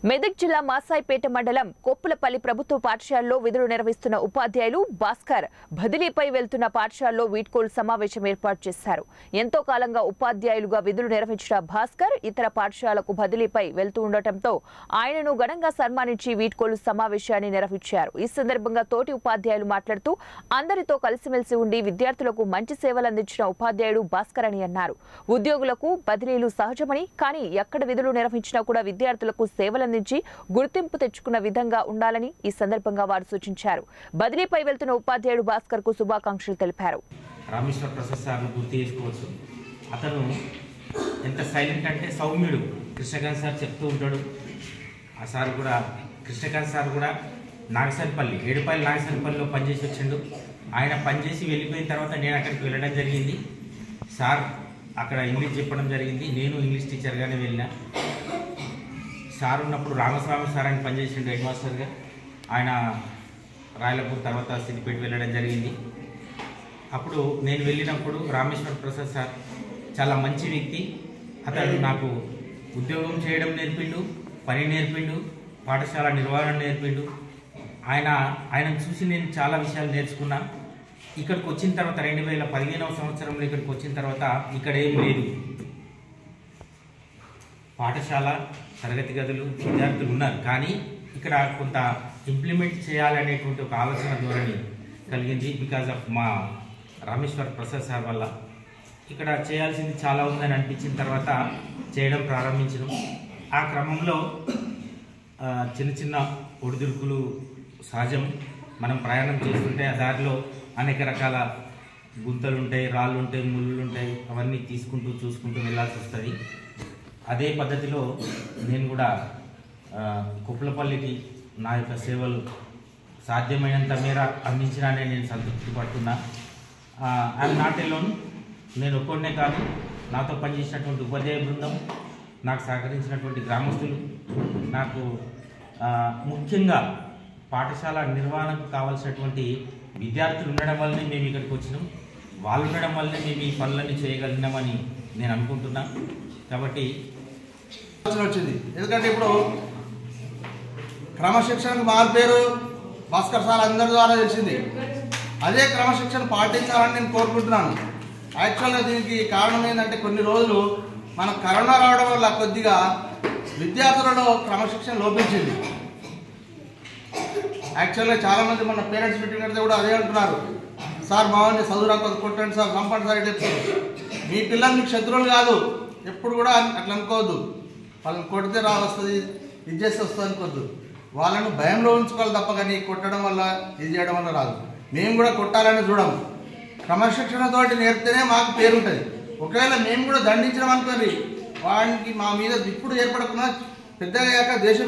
మెదక్ జిల్లా మాసాయిపేట మండలం కొప్పులపల్లి ప్రభుత్వ పాఠశాలలో విధులు నిర్వహిస్తున్న ఉపాధ్యాయులు భాస్కర్ బదిలీపై వెళ్తున్న పాఠశాలలో వీడ్కోలు సమావేశం ఏర్పాటు చేశారు. ఎంతో కాలంగా ఉపాధ్యాయులుగా విధులు నిర్వహించిన భాస్కర్ ఇతర పాఠశాలకు బదిలీపై వెళ్తూ ఉండటంతో ఆయనను ఘనంగా సన్మానించి వీడ్కోలు సమావేశాన్ని నిర్వహించారు. ఈ సందర్భంగా తోటి ఉపాధ్యాయులు మాట్లాడుతూ అందరితో కలిసిమెలిసి ఉండి విద్యార్థులకు మంచి సేవలు అందించిన ఉపాధ్యాయుడు భాస్కర్ అని అన్నారు. ఉద్యోగులకు బదిలీలు సహజమని, కానీ ఎక్కడ విధులు నిర్వహించినా కూడా విద్యార్థులకు సేవలు నుంచి గుర్తింపు తెచ్చుకున్న విధంగా ఉండాలని ఈ సందర్భంగా వారు సూచించారు. బదిలీపై వెళ్తున్న ఉపాధ్యాయుడు భాస్కర్ కు శుభాకాంక్షలు తెలిపారు. రామేశ్వర ప్రసాద్ సార్ను గుర్తు చేసుకోవచ్చు. అతను ఎంత సైలెంట్ అంటే సౌమ్యుడు. కృష్ణకాంత్ సార్ చెప్తూ ఉంటాడు. ఆ సార్ కూడా కృష్ణకాంత్ సార్ కూడా నాగసరిపల్లి ఏడుపాయల నాగసరిపల్లిలో పనిచేసి వచ్చిండు. ఆయన పనిచేసి వెళ్ళిపోయిన తర్వాత నేను అక్కడికి వెళ్ళడం జరిగింది. సార్ అక్కడ ఇంగ్లీష్ చెప్పడం జరిగింది. నేను ఇంగ్లీష్ టీచర్గానే వెళ్ళినా. సార్ ఉన్నప్పుడు రామస్వామి సార్ అని పనిచేసిండు హెడ్ మాస్టర్గా. ఆయన రాయలపూర్ తర్వాత సిద్దిపేట వెళ్ళడం జరిగింది. అప్పుడు నేను వెళ్ళినప్పుడు రామేశ్వర ప్రసాద్ సార్ చాలా మంచి వ్యక్తి. అతడు నాకు ఉద్యోగం చేయడం నేర్పిండు, పని నేర్పిండు, పాఠశాల నిర్వహణ నేర్పిండు. ఆయనను చూసి నేను చాలా విషయాలు నేర్చుకున్నా. ఇక్కడికి వచ్చిన తర్వాత 2015వ సంవత్సరంలో ఇక్కడికి వచ్చిన తర్వాత ఇక్కడ ఏం లేదు. పాఠశాల తరగతి గదులు విద్యార్థులు ఉన్నారు, కానీ ఇక్కడ కొంత ఇంప్లిమెంట్ చేయాలనేటువంటి ఒక ఆలోచన ధోరణి కలిగింది. బికాజ్ ఆఫ్ మా రామేశ్వర్ ప్రసాద్ సార్ వల్ల ఇక్కడ చేయాల్సింది చాలా ఉందని అనిపించిన తర్వాత చేయడం ప్రారంభించడం. ఆ క్రమంలో చిన్న చిన్న ఒడిదుడుకులు సహజం. మనం ప్రయాణం చేస్తుంటే ఆ దారిలో అనేక రకాల గుంతలు ఉంటాయి, రాళ్ళు ఉంటాయి, ముళ్ళు ఉంటాయి. అవన్నీ తీసుకుంటూ చూసుకుంటూ వెళ్ళాల్సి వస్తుంది. అదే పద్ధతిలో నేను కూడా కొప్పులపల్లికి నా యొక్క సేవలు సాధ్యమైనంత మేర అందించినానే నేను సంతృప్తి పడుతున్నా. I'm not alone. నేను ఒక్కడనే కాదు, నాతో పనిచేసినటువంటి ఉపాధ్యాయ బృందం, నాకు సహకరించినటువంటి గ్రామస్తులు, నాకు ముఖ్యంగా పాఠశాల నిర్వహణకు కావాల్సినటువంటి విద్యార్థులు ఉండడం వల్లనే మేము ఇక్కడికి వచ్చినాం. వాళ్ళు ఉండడం వల్లనే మేము ఈ పనులన్నీ చేయగలిగినామని నేను అనుకుంటున్నా. కాబట్టి వచ్చింది. ఎందుకంటే ఇప్పుడు క్రమశిక్షణకు మారు పేరు భాస్కర్ సార్ అందరి ద్వారా తెలిసింది. అదే క్రమశిక్షణ పాటించాలని నేను కోరుకుంటున్నాను. యాక్చువల్గా దీనికి కారణం ఏంటంటే కొన్ని రోజులు మన కరోనా రావడం వల్ల కొద్దిగా విద్యార్థులలో క్రమశిక్షణ లోపించింది. యాక్చువల్గా చాలామంది మన పేరెంట్స్ మీటింగ్ అయితే కూడా అదే అంటున్నారు, సార్ మామూలు చదువురా కొట్టండి సార్, చంపండి సార్ చెప్తారు. మీ పిల్లలు మీకు శత్రువులు కాదు, ఎప్పుడు కూడా అట్లా అనుకోవద్దు. వాళ్ళని కొడితే వస్తుంది, ఇది చేస్తే వస్తుంది అనుకోవద్దు. వాళ్ళను భయంలో ఉంచుకోవాలి తప్ప, కానీ కొట్టడం వల్ల ఇది చేయడం వల్ల రాదు. మేము కూడా కొట్టాలని చూడము. క్రమశిక్షణతోటి నేర్పితేనే మాకు పేరు ఉంటుంది. ఒకవేళ మేము కూడా దండించడం అనుకోండి, వానికి మా మీద ఇప్పుడు ఏర్పడకుండా పెద్దగా దేశం